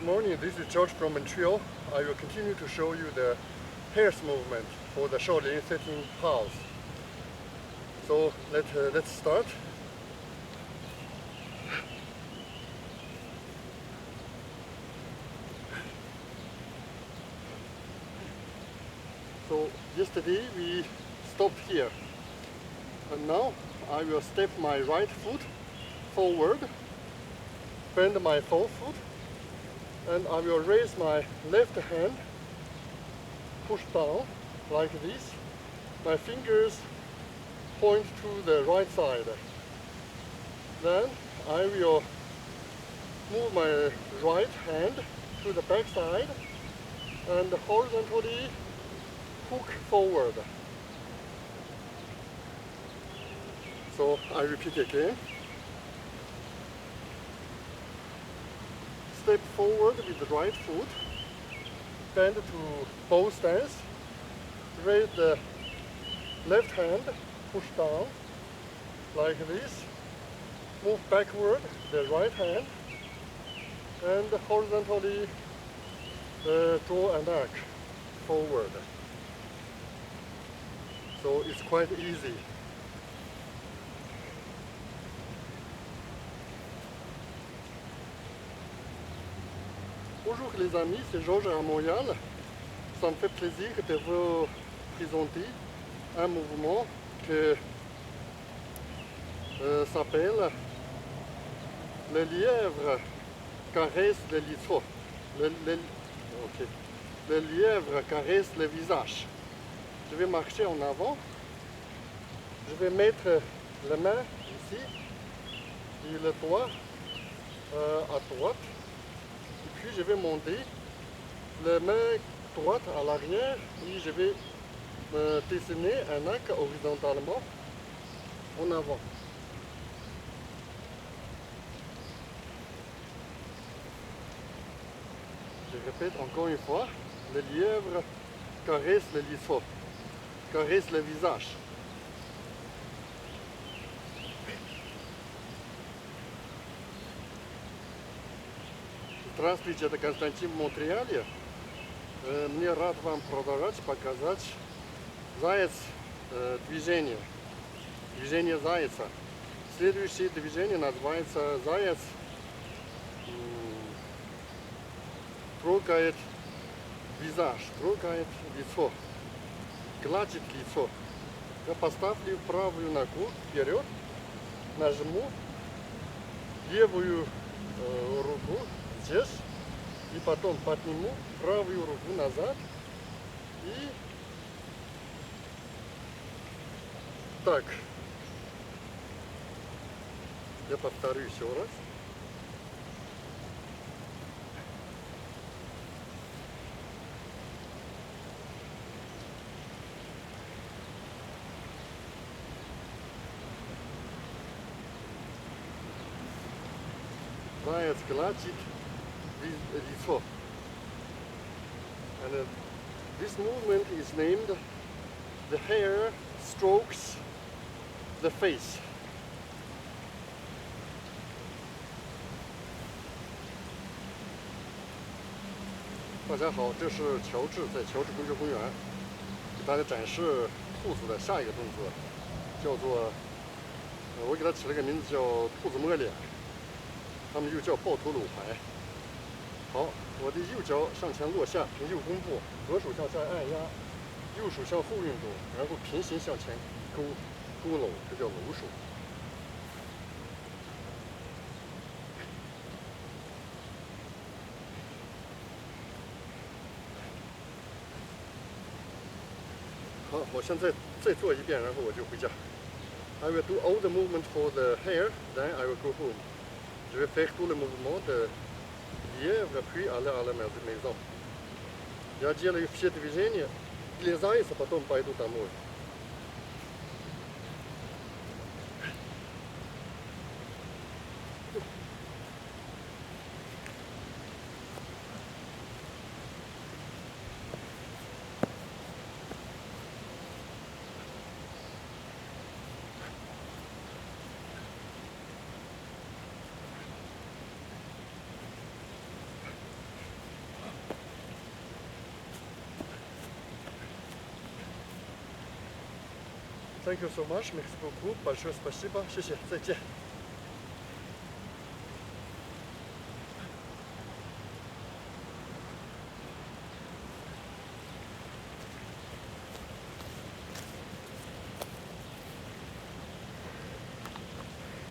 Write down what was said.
morning, this is George from Montreal. I will continue to show you the Hare's movement for the Shaolin sitting pose. So let's start. So yesterday we stopped here, and now I will step my right foot forward, bend my forefoot, and I will raise my left hand, push down like this. My fingers point to the right side. Then I will move my right hand to the back side and horizontally hook forward. So I repeat again. Step forward with the right foot, bend to bow stance, raise the left hand, push down like this, move backward the right hand, and horizontally draw an arc forward. So it's quite easy. Bonjour les amis, c'est Georges à Montréal. Ça me fait plaisir de vous présenter un mouvement qui s'appelle le lièvre caresse le лицо. Le lièvre caresse le visage. Je vais marcher en avant. Je vais mettre la main ici et le doigt à droite. Et puis je vais monter la main droite à l'arrière et je vais dessiner un arc horizontalement en avant. Je répète encore une fois, le lièvre caresse le лицо, caresse le visage. Здравствуйте, это Константин в Монреале. Мне рад вам показать заяц движение зайца. Следующее движение называется заяц трогает visage, трогает лицо, гладит лицо. Я поставлю правую ногу вперед, нажму левую руку здесь, и потом подниму правую руку назад и так. Я повторю еще раз. Заяц гладит лицо. And this movement is named the hare strokes the face.大家好，这是乔治在乔治国家公园给大家展示兔子的下一个动作，叫做我给它起了个名字叫兔子摸脸，他们又叫抱头搂怀。好，我的右脚向前落下，平右弓步，左手向下按压，右手向后运动，然后平行向前勾搂，这叫搂手。好，我现在再做一遍，然后我就回家。I will do all the movement for the hare, then I will go home. Je vais faire tout le mouvement de lièvre, puis aller à la maison. Я делаю все движения для зайца, потом пойду домой. Thank you so much, merci beaucoup, большое спасибо, 谢谢，再见。